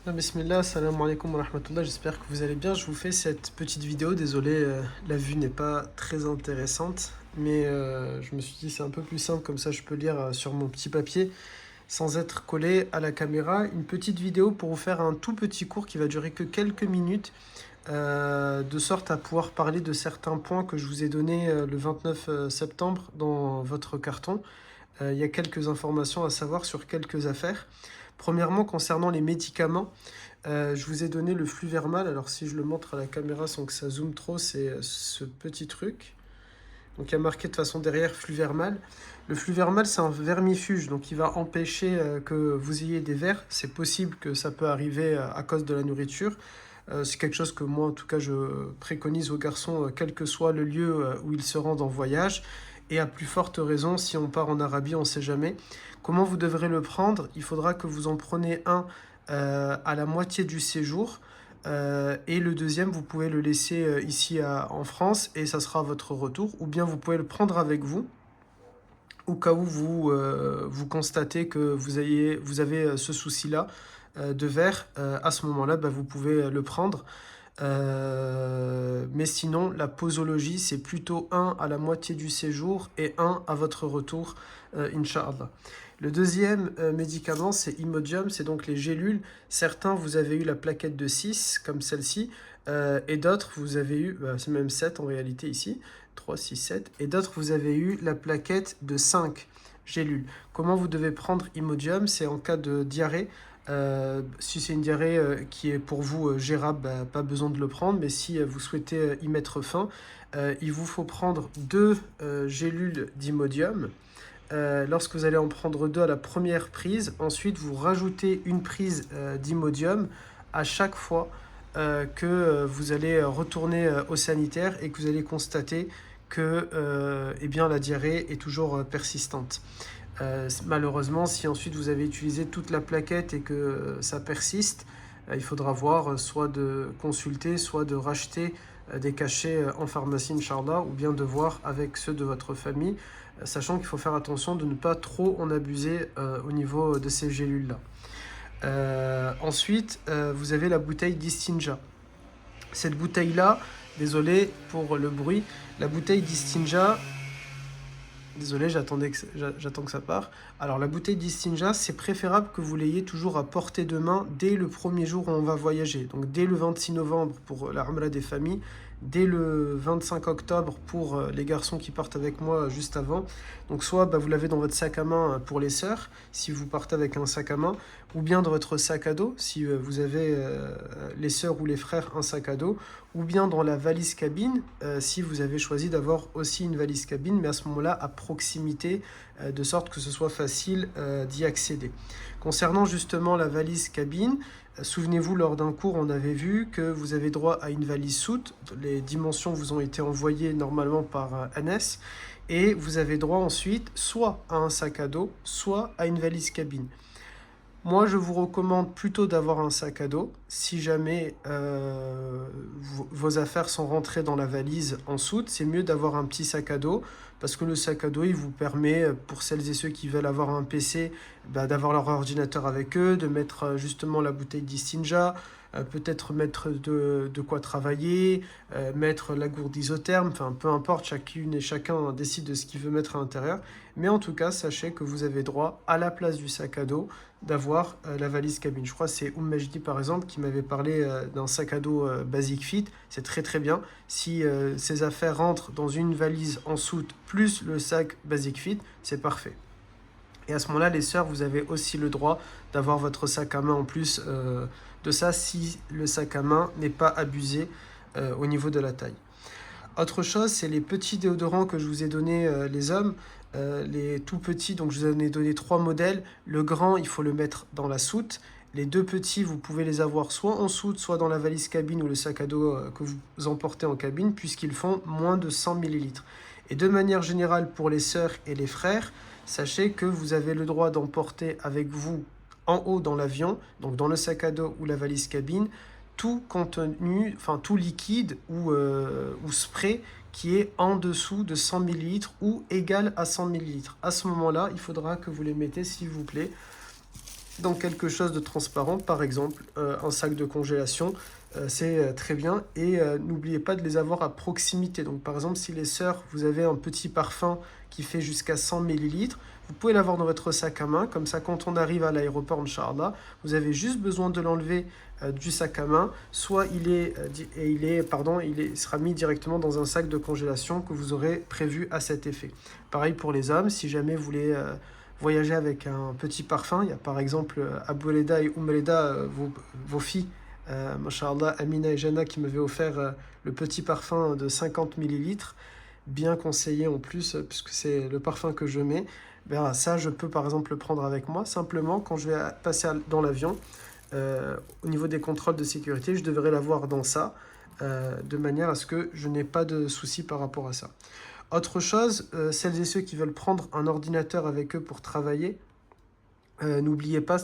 Bismillah, salam alaikum wa rahmatullah, j'espère que vous allez bien. Je vous fais cette petite vidéo, désolé, la vue n'est pas très intéressante, mais je me suis dit c'est un peu plus simple, comme ça je peux lire sur mon petit papier sans être collé à la caméra. Une petite vidéo pour vous faire un tout petit cours qui va durer que quelques minutes, de sorte à pouvoir parler de certains points que je vous ai donnés le 29 septembre dans votre carton. Il y a quelques informations à savoir sur quelques affaires. Premièrement, concernant les médicaments, je vous ai donné le Fluvermal. Alors si je le montre à la caméra sans que ça zoome trop, c'est ce petit truc. Donc il y a marqué de façon derrière Fluvermal. Le Fluvermal, c'est un vermifuge, donc il va empêcher que vous ayez des vers. C'est possible que ça peut arriver à cause de la nourriture. C'est quelque chose que moi, en tout cas, je préconise aux garçons, quel que soit le lieu où ils se rendent en voyage. Et à plus forte raison, si on part en Arabie, on ne sait jamais. Comment vous devrez le prendre? Il faudra que vous en preniez un à la moitié du séjour. Et le deuxième, vous pouvez le laisser ici en France et ça sera votre retour. Ou bien vous pouvez le prendre avec vous au cas où vous constatez que vous avez ce souci-là de verre. À ce moment-là, vous pouvez le prendre. Mais sinon, la posologie, c'est plutôt un à la moitié du séjour et un à votre retour, Inch'Allah. Le deuxième médicament, c'est Imodium, c'est donc les gélules. Certains, vous avez eu la plaquette de 6, comme celle-ci, et d'autres, vous avez eu, c'est même 7 en réalité ici, 3, 6, 7, et d'autres, vous avez eu la plaquette de 5 gélules. Comment vous devez prendre Imodium? C'est en cas de diarrhée. Si c'est une diarrhée qui est pour vous gérable, pas besoin de le prendre, mais si vous souhaitez y mettre fin, il vous faut prendre 2 gélules d'Imodium. Lorsque vous allez en prendre 2 à la première prise, ensuite vous rajoutez une prise d'Imodium à chaque fois que vous allez retourner au sanitaire et que vous allez constater que la diarrhée est toujours persistante. Malheureusement, si ensuite vous avez utilisé toute la plaquette et que ça persiste, il faudra voir soit de consulter, soit de racheter des cachets en pharmacie, Inch'Allah, ou bien de voir avec ceux de votre famille, sachant qu'il faut faire attention de ne pas trop en abuser au niveau de ces gélules-là. Ensuite, vous avez la bouteille d'Istinja. Cette bouteille-là, désolé pour le bruit, la bouteille d'Istinja, désolé, j'attends que ça part. Alors la bouteille d'Istinja, c'est préférable que vous l'ayez toujours à portée de main dès le premier jour où on va voyager. Donc dès le 26 novembre pour la Umrah des familles, dès le 25 octobre pour les garçons qui partent avec moi juste avant. Donc soit vous l'avez dans votre sac à main pour les sœurs, si vous partez avec un sac à main, ou bien dans votre sac à dos, si vous avez les sœurs ou les frères un sac à dos, ou bien dans la valise cabine, si vous avez choisi d'avoir aussi une valise cabine, mais à ce moment-là à proximité, de sorte que ce soit facile d'y accéder. Concernant justement la valise cabine, souvenez-vous, lors d'un cours, on avait vu que vous avez droit à une valise soute. Les dimensions vous ont été envoyées normalement par Anas. Et vous avez droit ensuite soit à un sac à dos, soit à une valise cabine. Moi, je vous recommande plutôt d'avoir un sac à dos. Si jamais vos affaires sont rentrées dans la valise en soute, c'est mieux d'avoir un petit sac à dos parce que le sac à dos, il vous permet, pour celles et ceux qui veulent avoir un PC, d'avoir leur ordinateur avec eux, de mettre justement la bouteille d'Istinja, peut-être mettre de quoi travailler, mettre la gourde isotherme, enfin peu importe, chacune et chacun décide de ce qu'il veut mettre à l'intérieur. Mais en tout cas, sachez que vous avez droit, à la place du sac à dos, d'avoir la valise cabine. Je crois que c'est Majdi par exemple qui m'avait parlé d'un sac à dos Basic Fit. C'est très très bien. Si ces affaires rentrent dans une valise en soute plus le sac Basic Fit, c'est parfait. Et à ce moment-là, les sœurs, vous avez aussi le droit d'avoir votre sac à main en plus de ça si le sac à main n'est pas abusé au niveau de la taille. Autre chose, c'est les petits déodorants que je vous ai donnés, les hommes, les tout petits, donc je vous en ai donné 3 modèles. Le grand, il faut le mettre dans la soute. Les 2 petits, vous pouvez les avoir soit en soute, soit dans la valise cabine ou le sac à dos que vous emportez en cabine, puisqu'ils font moins de 100 ml. Et de manière générale, pour les sœurs et les frères, sachez que vous avez le droit d'emporter avec vous en haut dans l'avion, donc dans le sac à dos ou la valise cabine, tout contenu, enfin tout liquide ou spray qui est en dessous de 100 ml ou égal à 100 ml. À ce moment-là, il faudra que vous les mettez, s'il vous plaît, dans quelque chose de transparent, par exemple un sac de congélation, c'est très bien. Et n'oubliez pas de les avoir à proximité. Donc par exemple, si les sœurs, vous avez un petit parfum qui fait jusqu'à 100 millilitres, vous pouvez l'avoir dans votre sac à main. Comme ça, quand on arrive à l'aéroport, Inch'Allah, vous avez juste besoin de l'enlever du sac à main. Soit il sera mis directement dans un sac de congélation que vous aurez prévu à cet effet. Pareil pour les hommes, si jamais vous voulez voyager avec un petit parfum. Il y a par exemple Abou Leda et Leda, vos filles, Masha'Allah, Amina et Jana, qui m'avaient offert le petit parfum de 50 millilitres, bien conseillé en plus, puisque c'est le parfum que je mets. Ben, ça, je peux par exemple le prendre avec moi. Simplement, quand je vais passer dans l'avion, au niveau des contrôles de sécurité, je devrais l'avoir dans ça, de manière à ce que je n'ai pas de soucis par rapport à ça. Autre chose, celles et ceux qui veulent prendre un ordinateur avec eux pour travailler, n'oubliez pas,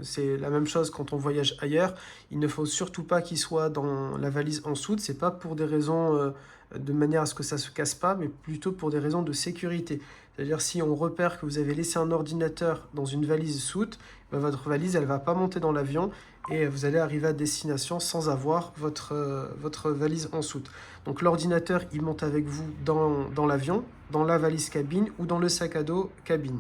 c'est la même chose quand on voyage ailleurs. Il ne faut surtout pas qu'il soit dans la valise en soude. C'est pas pour des raisons de manière à ce que ça se casse pas, mais plutôt pour des raisons de sécurité. C'est-à-dire si on repère que vous avez laissé un ordinateur dans une valise soude, ben votre valise elle va pas monter dans l'avion et vous allez arriver à destination sans avoir votre valise en soute. Donc l'ordinateur il monte avec vous dans l'avion, dans la valise cabine ou dans le sac à dos cabine.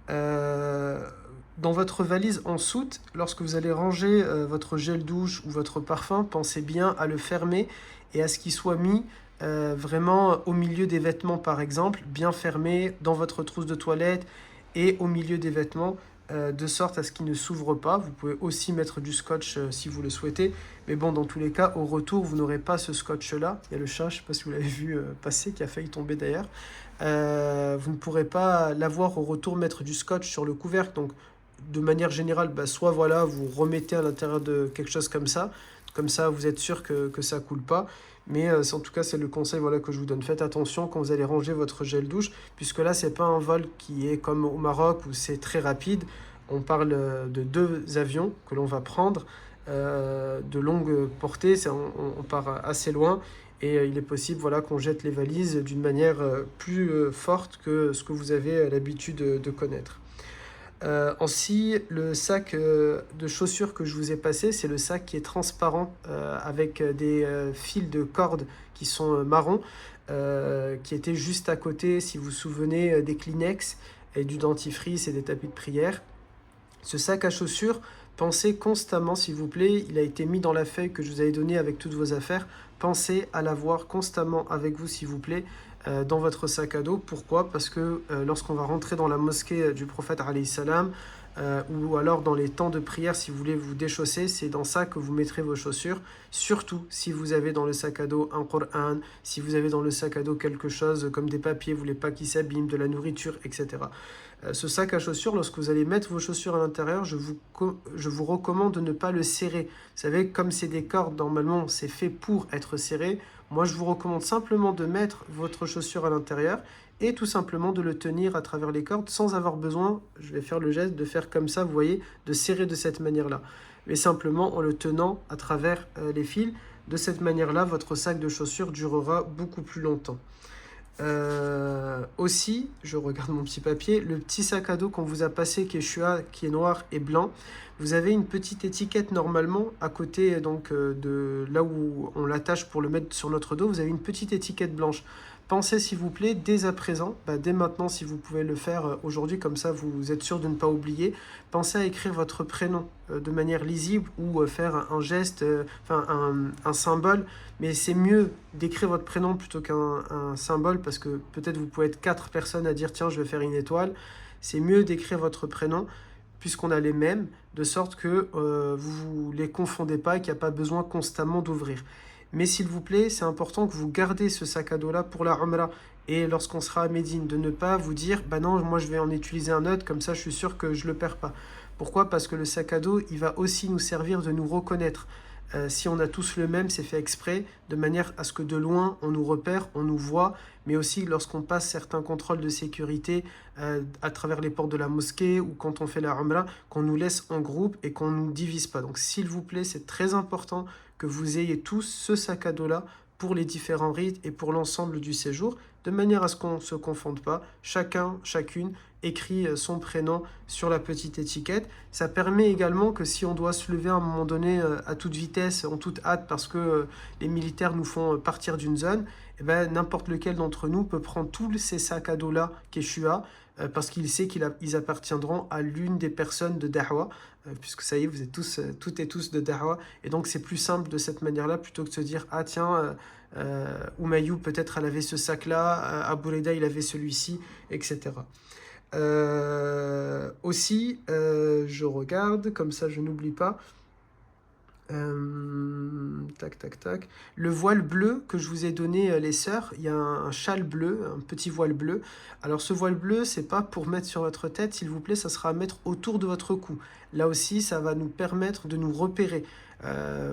Dans votre valise en soute, lorsque vous allez ranger votre gel douche ou votre parfum, pensez bien à le fermer et à ce qu'il soit mis vraiment au milieu des vêtements par exemple, bien fermé dans votre trousse de toilette et au milieu des vêtements, de sorte à ce qu'il ne s'ouvre pas. Vous pouvez aussi mettre du scotch si vous le souhaitez, mais bon, dans tous les cas, au retour, vous n'aurez pas ce scotch-là. Il y a le chat, je ne sais pas si vous l'avez vu passer, qui a failli tomber d'ailleurs. Vous ne pourrez pas l'avoir au retour, mettre du scotch sur le couvercle. Donc, de manière générale, bah, soit voilà, vous remettez à l'intérieur de quelque chose comme ça, vous êtes sûr que ça coule pas. Mais en tout cas, c'est le conseil voilà, que je vous donne. Faites attention quand vous allez ranger votre gel douche, puisque là, c'est pas un vol qui est comme au Maroc où c'est très rapide. On parle de 2 avions que l'on va prendre de longue portée. On part assez loin et il est possible voilà, qu'on jette les valises d'une manière plus forte que ce que vous avez l'habitude de connaître. Ainsi, le sac de chaussures que je vous ai passé, c'est le sac qui est transparent avec des fils de corde qui sont marrons, qui étaient juste à côté, si vous vous souvenez, des Kleenex et du dentifrice et des tapis de prière. Ce sac à chaussures, pensez constamment, s'il vous plaît, il a été mis dans la feuille que je vous avais donnée avec toutes vos affaires, pensez à l'avoir constamment avec vous, s'il vous plaît, dans votre sac à dos. Pourquoi? Parce que lorsqu'on va rentrer dans la mosquée du prophète alayhi salam, ou alors dans les temps de prière, si vous voulez vous déchausser, c'est dans ça que vous mettrez vos chaussures. Surtout si vous avez dans le sac à dos un Coran, si vous avez dans le sac à dos quelque chose comme des papiers, vous voulez pas qu'ils s'abîment, de la nourriture, etc. Ce sac à chaussures, lorsque vous allez mettre vos chaussures à l'intérieur, je vous recommande de ne pas le serrer. Vous savez, comme c'est des cordes, normalement, c'est fait pour être serré. Moi, je vous recommande simplement de mettre votre chaussure à l'intérieur et tout simplement de le tenir à travers les cordes sans avoir besoin, je vais faire le geste de faire comme ça, vous voyez, de serrer de cette manière-là. Mais simplement en le tenant à travers les fils. De cette manière-là, votre sac de chaussures durera beaucoup plus longtemps. Aussi, je regarde mon petit papier, le petit sac à dos qu'on vous a passé qui est noir et blanc, vous avez une petite étiquette normalement à côté donc de là où on l'attache pour le mettre sur notre dos, vous avez une petite étiquette blanche. Pensez s'il vous plaît dès à présent, dès maintenant si vous pouvez le faire aujourd'hui, comme ça vous êtes sûr de ne pas oublier, pensez à écrire votre prénom de manière lisible ou faire un geste, un symbole, mais c'est mieux d'écrire votre prénom plutôt qu'un symbole parce que peut-être vous pouvez être 4 personnes à dire tiens je vais faire une étoile, c'est mieux d'écrire votre prénom puisqu'on a les mêmes, de sorte que vous ne les confondez pas et qu'il n'y a pas besoin constamment d'ouvrir. Mais s'il vous plaît, c'est important que vous gardez ce sac à dos-là pour la Umrah. Et lorsqu'on sera à Médine, de ne pas vous dire « Bah non, moi je vais en utiliser un autre, comme ça je suis sûr que je ne le perds pas ». Pourquoi? Parce que le sac à dos, il va aussi nous servir de nous reconnaître. Si on a tous le même, c'est fait exprès, de manière à ce que de loin, on nous repère, on nous voit, mais aussi lorsqu'on passe certains contrôles de sécurité à travers les portes de la mosquée ou quand on fait la Umrah, qu'on nous laisse en groupe et qu'on ne nous divise pas. Donc s'il vous plaît, c'est très important que vous ayez tous ce sac à dos-là pour les différents rites et pour l'ensemble du séjour. de manière à ce qu'on ne se confonde pas. Chacun, chacune écrit son prénom sur la petite étiquette. Ça permet également que si on doit se lever à un moment donné à toute vitesse, en toute hâte, parce que les militaires nous font partir d'une zone, eh ben, n'importe lequel d'entre nous peut prendre tous ces sacs à dos-là qu'Eshua, parce qu'il sait qu'ils appartiendront à l'une des personnes de Dahwa, puisque ça y est, vous êtes tous, toutes et tous de Dahwa, et donc c'est plus simple de cette manière-là, plutôt que de se dire, ah tiens, Oumayou, peut-être elle avait ce sac-là, Abu Reda, il avait celui-ci, etc. Aussi, je regarde, comme ça je n'oublie pas. Tac, tac, tac. Le voile bleu que je vous ai donné, les sœurs, il y a un châle bleu, un petit voile bleu. Alors ce voile bleu, c'est pas pour mettre sur votre tête, s'il vous plaît, ça sera à mettre autour de votre cou. Là aussi, ça va nous permettre de nous repérer.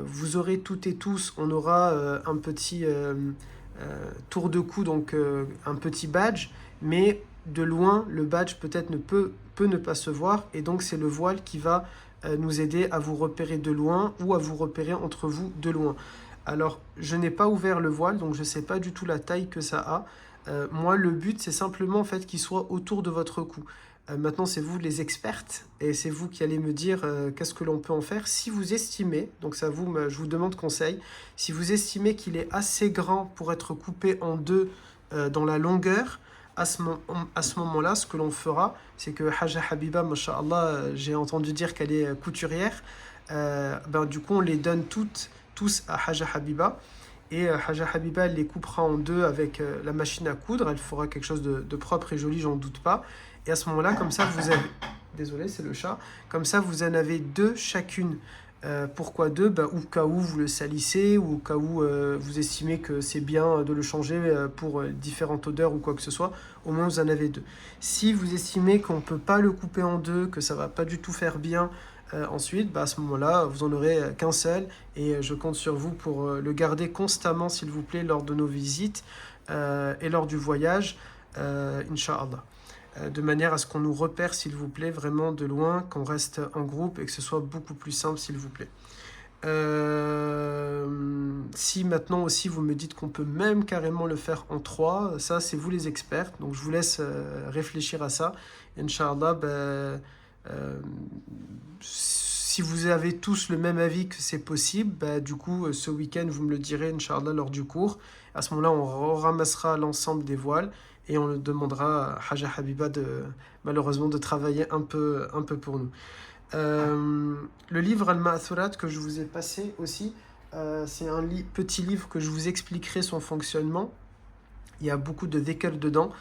Vous aurez toutes et tous, on aura un petit tour de cou, donc un petit badge, mais de loin, le badge peut-être peut ne pas se voir, et donc c'est le voile qui va nous aider à vous repérer de loin ou à vous repérer entre vous de loin. Alors, je n'ai pas ouvert le voile, donc je ne sais pas du tout la taille que ça a. Moi, le but, c'est simplement en fait qu'il soit autour de votre cou. Maintenant, c'est vous les expertes, et c'est vous qui allez me dire qu'est-ce que l'on peut en faire. Si vous estimez, donc ça je vous demande conseil, si vous estimez qu'il est assez grand pour être coupé en deux dans la longueur, à ce moment-là, ce que l'on fera, c'est que Haja Habiba, masha'Allah, j'ai entendu dire qu'elle est couturière, du coup on les donne tous à Haja Habiba, et Haja Habiba, elle les coupera en deux avec la machine à coudre, elle fera quelque chose de propre et joli, j'en doute pas, et à ce moment-là, comme ça, vous avez... Désolé, c'est le chat. Comme ça, vous en avez deux chacune. Pourquoi deux? Au cas où vous le salissez, ou au cas où vous estimez que c'est bien de le changer pour différentes odeurs ou quoi que ce soit, au moins vous en avez deux. Si vous estimez qu'on ne peut pas le couper en deux, que ça ne va pas du tout faire bien ensuite, à ce moment-là, vous en aurez qu'un seul, et je compte sur vous pour le garder constamment, s'il vous plaît, lors de nos visites et lors du voyage, Inch'Allah. De manière à ce qu'on nous repère, s'il vous plaît, vraiment de loin, qu'on reste en groupe et que ce soit beaucoup plus simple, s'il vous plaît. Si maintenant aussi vous me dites qu'on peut même carrément le faire en trois, ça c'est vous les experts, donc je vous laisse réfléchir à ça. Inch'Allah, si vous avez tous le même avis que c'est possible, du coup ce week-end vous me le direz, Inch'Allah, lors du cours. À ce moment-là, on ramassera l'ensemble des voiles et on demandera à Haja Habiba malheureusement de travailler un peu pour nous. Le livre Al-Ma'thurat que je vous ai passé aussi, c'est un petit livre que je vous expliquerai son fonctionnement. Il y a beaucoup de dhikr dedans,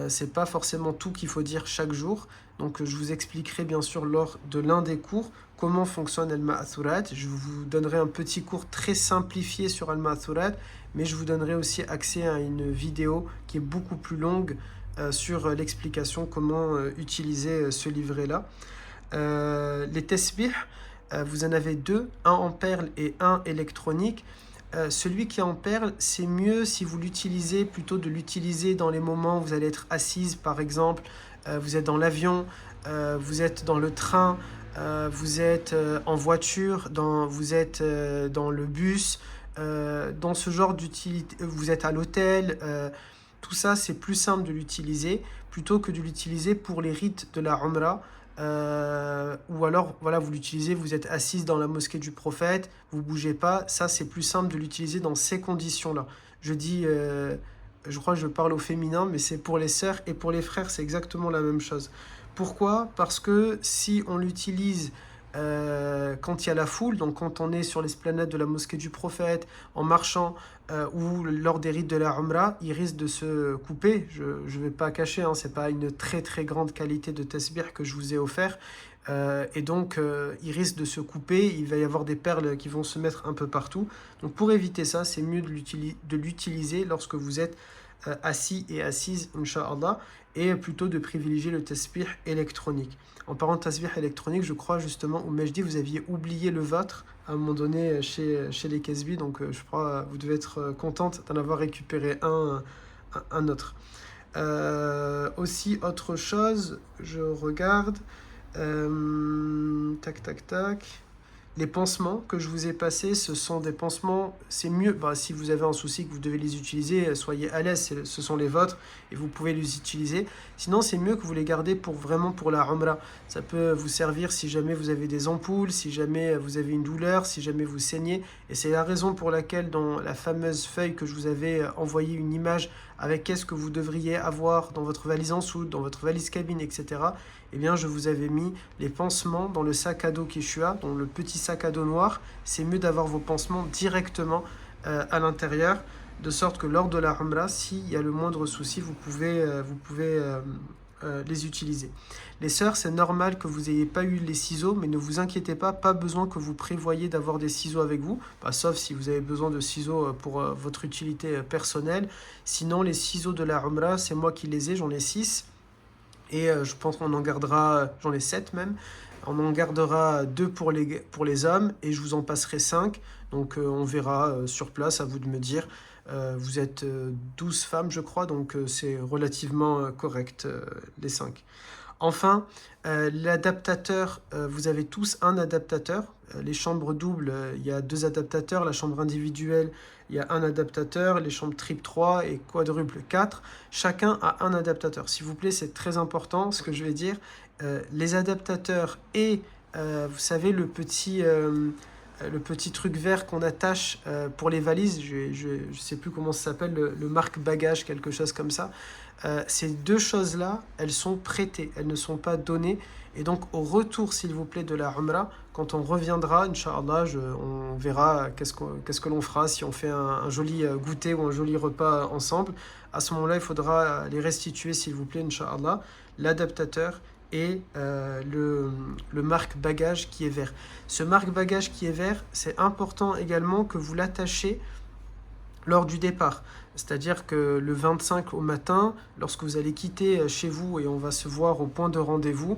c'est pas forcément tout qu'il faut dire chaque jour, donc je vous expliquerai bien sûr lors de l'un des cours comment fonctionne Al-Ma'thurat. Je vous donnerai un petit cours très simplifié sur Al-Ma'thurat, mais je vous donnerai aussi accès à une vidéo qui est beaucoup plus longue sur l'explication comment utiliser ce livret-là. Les tasbih, vous en avez deux, un en perles et un électronique. Celui qui est en perles, c'est mieux si vous l'utilisez, plutôt de l'utiliser dans les moments où vous allez être assise, par exemple, vous êtes dans l'avion, vous êtes dans le train, vous êtes en voiture, vous êtes dans le bus, dans ce genre d'utilité, vous êtes à l'hôtel, tout ça c'est plus simple de l'utiliser, plutôt que de l'utiliser pour les rites de la Umrah. Ou alors voilà, vous l'utilisez, vous êtes assise dans la mosquée du prophète, vous bougez pas, ça c'est plus simple de l'utiliser dans ces conditions-là. Je dis, je crois que je parle au féminin, mais c'est pour les sœurs et pour les frères, c'est exactement la même chose. Pourquoi? Parce que si on l'utilise quand il y a la foule, donc quand on est sur l'esplanade de la mosquée du prophète, en marchant, ou lors des rites de la Umrah, il risque de se couper. Je ne vais pas cacher, hein, c'est pas une très très grande qualité de tasbih que je vous ai offert, et donc il risque de se couper, il va y avoir des perles qui vont se mettre un peu partout. Donc pour éviter ça, c'est mieux de l'utiliser lorsque vous êtes assis et assise, Inch'Allah, et plutôt de privilégier le tasbih électronique. En parlant de tasbih électronique, je crois justement, au Majdi, vous aviez oublié le vôtre à un moment donné chez les Kesbi, donc je crois vous devez être contente d'en avoir récupéré un autre. Aussi, autre chose, je regarde, tac tac tac, Les pansements que je vous ai passés, ce sont des pansements, c'est mieux, si vous avez un souci que vous devez les utiliser, soyez à l'aise, ce sont les vôtres et vous pouvez les utiliser. Sinon, c'est mieux que vous les gardez vraiment pour la Umrah. Ça peut vous servir si jamais vous avez des ampoules, si jamais vous avez une douleur, si jamais vous saignez. Et c'est la raison pour laquelle dans la fameuse feuille que je vous avais envoyé une image avec qu'est-ce que vous devriez avoir dans votre valise en soude, dans votre valise cabine, etc. Eh bien, je vous avais mis les pansements dans le sac à dos Keshua, dans le petit sac à dos noir. C'est mieux d'avoir vos pansements directement à l'intérieur, de sorte que lors de la Umrah, s'il y a le moindre souci, vous pouvez les utiliser. Les sœurs, c'est normal que vous n'ayez pas eu les ciseaux, mais ne vous inquiétez pas besoin que vous prévoyiez d'avoir des ciseaux avec vous, sauf si vous avez besoin de ciseaux pour votre utilité personnelle. Sinon, les ciseaux de la Umrah, c'est moi qui les ai, j'en ai 6. Et je pense qu'on en gardera, j'en ai 7 même, on en gardera 2 pour les hommes et je vous en passerai 5. Donc on verra sur place, à vous de me dire. Vous êtes 12 femmes, je crois, donc c'est relativement correct, les 5. Enfin, l'adaptateur, vous avez tous un adaptateur. Les chambres doubles, il y a 2 adaptateurs. La chambre individuelle, il y a un adaptateur. Les chambres triple 3 et quadruple 4. Chacun a un adaptateur. S'il vous plaît, c'est très important ce que je vais dire. Les adaptateurs et, vous savez, le petit truc vert qu'on attache pour les valises, je ne sais plus comment ça s'appelle, le marque-bagage, quelque chose comme ça. Ces 2 choses-là, elles sont prêtées, elles ne sont pas données. Et donc, au retour, s'il vous plaît, de la Umrah, quand on reviendra, Inch'Allah, on verra qu'est-ce que l'on fera, si on fait un joli goûter ou un joli repas ensemble. À ce moment-là, il faudra les restituer, s'il vous plaît, Inch'Allah, l'adaptateur et le marque-bagage qui est vert. Ce marque-bagage qui est vert, c'est important également que vous l'attachiez lors du départ. C'est-à-dire que le 25 au matin, lorsque vous allez quitter chez vous et on va se voir au point de rendez-vous,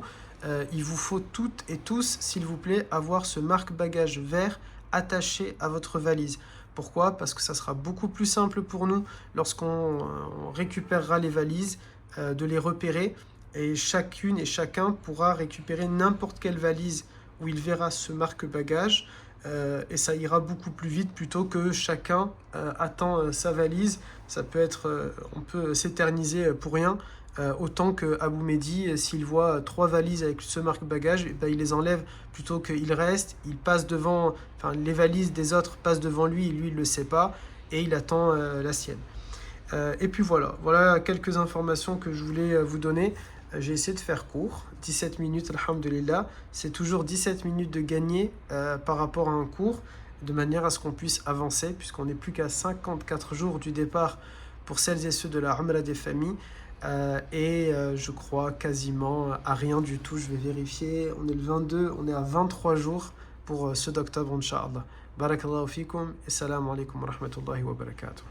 il vous faut toutes et tous, s'il vous plaît, avoir ce marque-bagage vert attaché à votre valise. Pourquoi? Parce que ça sera beaucoup plus simple pour nous lorsqu'on récupérera les valises, de les repérer, et chacune et chacun pourra récupérer n'importe quelle valise où il verra ce marque-bagage, et ça ira beaucoup plus vite plutôt que chacun attend sa valise. Ça peut être, on peut s'éterniser pour rien. Autant que Abou Mehdi, s'il voit 3 valises avec ce marque-bagage, il les enlève plutôt qu'il reste. Il passe devant, les valises des autres passent devant lui, et lui il ne le sait pas, et il attend la sienne. Et puis voilà quelques informations que je voulais vous donner. J'ai essayé de faire court, 17 minutes, alhamdulillah. C'est toujours 17 minutes de gagner par rapport à un cours, de manière à ce qu'on puisse avancer, puisqu'on n'est plus qu'à 54 jours du départ pour celles et ceux de la Umrah des familles. Je crois quasiment à rien du tout. Je vais vérifier. On est le 22, on est à 23 jours pour ce d'octobre, Inch'Allah. Barakallahu fikum et salam alaikum wa rahmatullahi wa barakatuh.